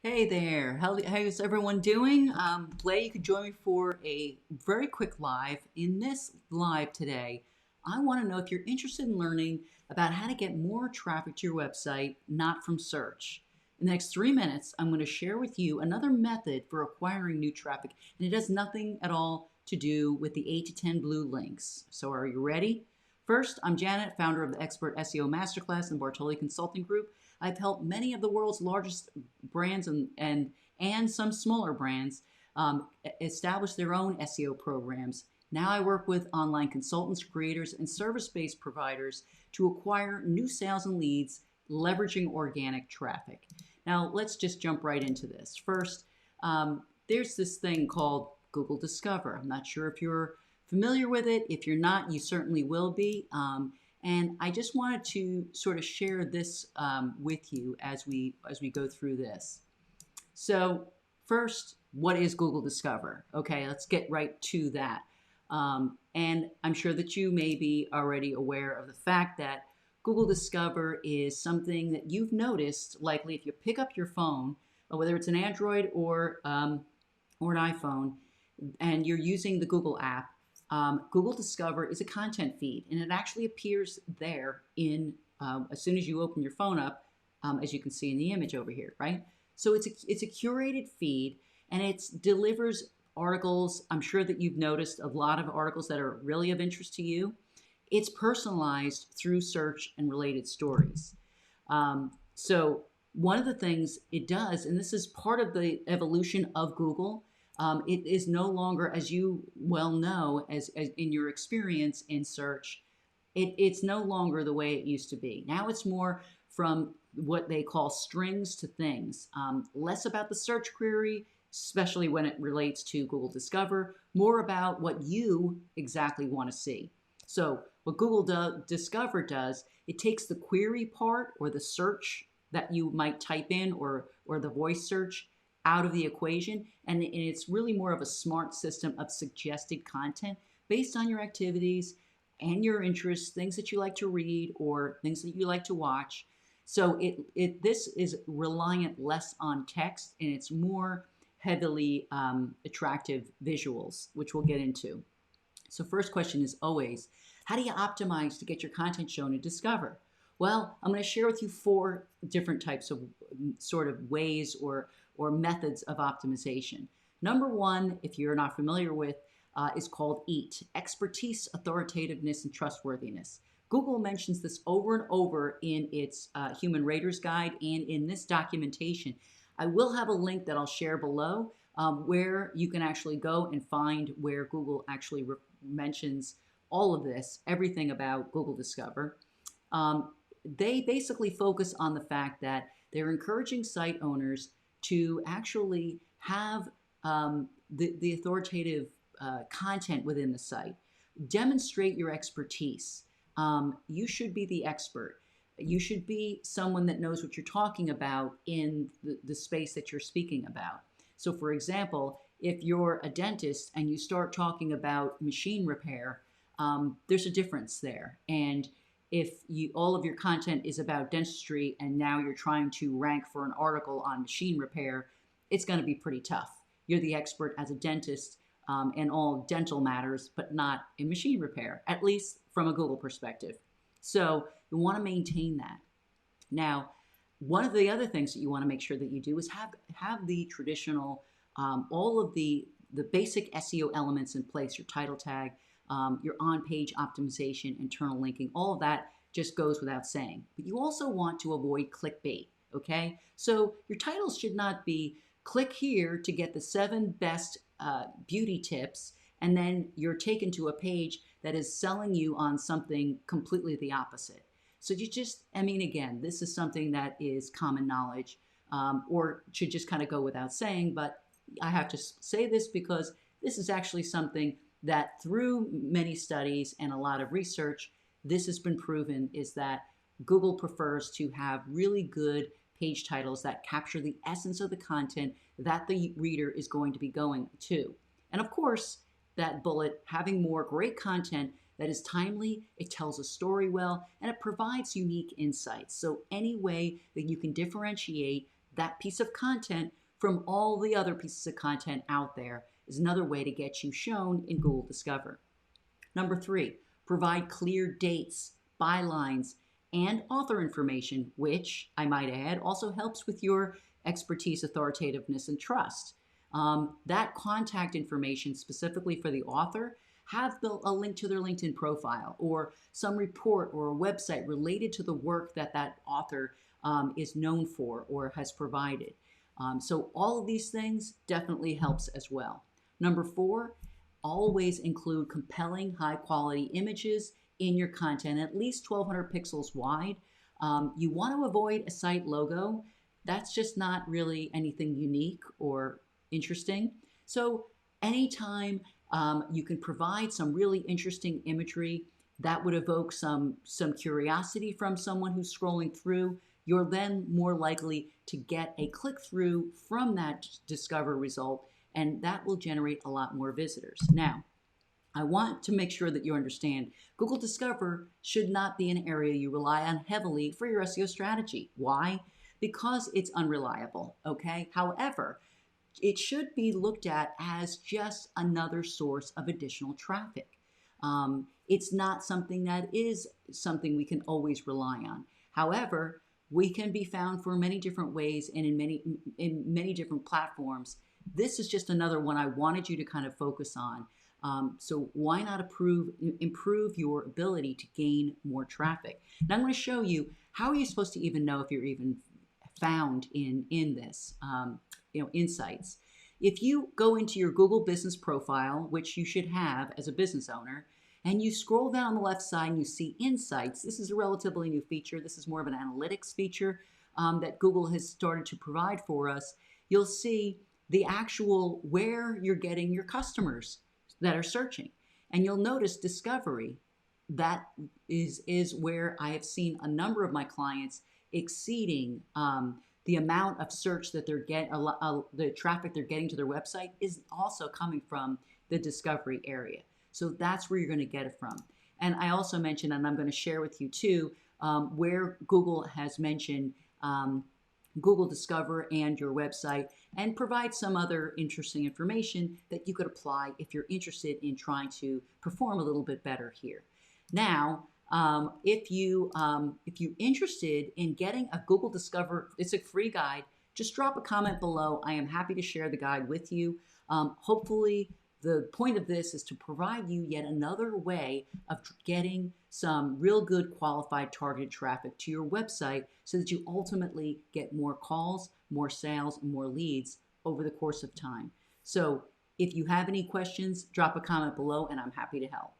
Hey there, how's everyone doing? Glad you could join me for a very quick live. In this live today, I want to know if you're interested in learning about how to get more traffic to your website, not from search. In the next 3 minutes, I'm going to share with you another method for acquiring new traffic, and it has nothing at all to do with the 8 to 10 blue links. So are you ready? First, I'm Janet, founder of the Expert SEO Masterclass and Bartoli Consulting Group. I've helped many of the world's largest brands and some smaller brands establish their own SEO programs. Now I work with online consultants, creators, and service-based providers to acquire new sales and leads, leveraging organic traffic. Now let's just jump right into this. First, there's this thing called Google Discover. I'm not sure if you're familiar with it. If you're not, you certainly will be. And I just wanted to sort of share this with you as we go through this. So first, what is Google Discover? Okay, let's get right to that. And I'm sure that you may be already aware of the fact that Google Discover is something that you've noticed, likely if you pick up your phone, whether it's an Android or an iPhone, and you're using the Google app. Google Discover is a content feed, and it actually appears there in as soon as you open your phone up, as you can see in the image over here, right? So it's a curated feed, and it delivers articles. I'm sure that you've noticed a lot of articles that are really of interest to you. It's personalized through search and related stories. So one of the things it does, and this is part of the evolution of Google, it is no longer, as you well know, as in your experience in search, it's no longer the way it used to be. Now it's more from what they call strings to things, less about the search query, especially when it relates to Google Discover, more about what you exactly want to see. So what Google Discover does, it takes the query part or the search that you might type in or the voice search out of the equation, and it's really more of a smart system of suggested content based on your activities and your interests, things that you like to read or things that you like to watch. So this is reliant less on text, and it's more heavily attractive visuals, which we'll get into. So first question is always, how do you optimize to get your content shown in Discover? Well, I'm going to share with you 4 different types of sort of ways or methods of optimization. Number 1, if you're not familiar with, is called EAT, Expertise, Authoritativeness, and Trustworthiness. Google mentions this over and over in its Human Raters Guide and in this documentation. I will have a link that I'll share below where you can actually go and find where Google actually mentions all of this, everything about Google Discover. They basically focus on the fact that they're encouraging site owners to actually have the authoritative content within the site. Demonstrate your expertise. You should be the expert. You should be someone that knows what you're talking about in the space that you're speaking about. So for example, if you're a dentist and you start talking about machine repair, there's a difference there. And if all of your content is about dentistry and now you're trying to rank for an article on machine repair, it's going to be pretty tough. You're the expert as a dentist in all dental matters, but not in machine repair, at least from a Google perspective. So you want to maintain that. Now, one of the other things that you want to make sure that you do is have the traditional, all of the basic SEO elements in place, your title tag, your on-page optimization, internal linking, all of that just goes without saying. But you also want to avoid clickbait, okay? So your titles should not be, click here to get the 7 best beauty tips, and then you're taken to a page that is selling you on something completely the opposite. So you just, I mean, again, this is something that is common knowledge or should just kind of go without saying, but I have to say this because this is actually something that through many studies and a lot of research, this has been proven is that Google prefers to have really good page titles that capture the essence of the content that the reader is going to be going to. And of course, that bullet, having more great content that is timely, it tells a story well, and it provides unique insights. So any way that you can differentiate that piece of content from all the other pieces of content out there is another way to get you shown in Google Discover. Number 3, provide clear dates, bylines, and author information, which I might add also helps with your expertise, authoritativeness, and trust. That contact information specifically for the author, have a link to their LinkedIn profile or some report or a website related to the work that that author is known for or has provided. So all of these things definitely helps as well. Number 4, always include compelling high quality images in your content, at least 1200 pixels wide. You want to avoid a site logo. That's just not really anything unique or interesting. So anytime you can provide some really interesting imagery that would evoke some curiosity from someone who's scrolling through, you're then more likely to get a click through from that Discover result, and that will generate a lot more visitors. Now, I want to make sure that you understand Google Discover should not be an area you rely on heavily for your SEO strategy. Why? Because it's unreliable, okay? However, it should be looked at as just another source of additional traffic. It's not something that is something we can always rely on. However, we can be found for many different ways and in many different platforms. This is just another one I wanted you to kind of focus on. So why not improve your ability to gain more traffic? Now I'm going to show you how are you supposed to even know if you're even found in this insights. If you go into your Google business profile, which you should have as a business owner, and you scroll down on the left side and you see insights, this is a relatively new feature. This is more of an analytics feature that Google has started to provide for us. You'll see the actual where you're getting your customers that are searching. And you'll notice discovery. That is where I have seen a number of my clients exceeding the amount of search that they're getting, the traffic they're getting to their website is also coming from the discovery area. So that's where you're going to get it from. And I also mentioned, and I'm going to share with you too, where Google has mentioned Google Discover and your website, and provide some other interesting information that you could apply if you're interested in trying to perform a little bit better here. Now, if you're interested in getting a Google Discover, it's a free guide, just drop a comment below. I am happy to share the guide with you. Hopefully, the point of this is to provide you yet another way of getting some real good qualified targeted traffic to your website so that you ultimately get more calls, more sales, and more leads over the course of time. So if you have any questions, drop a comment below and I'm happy to help.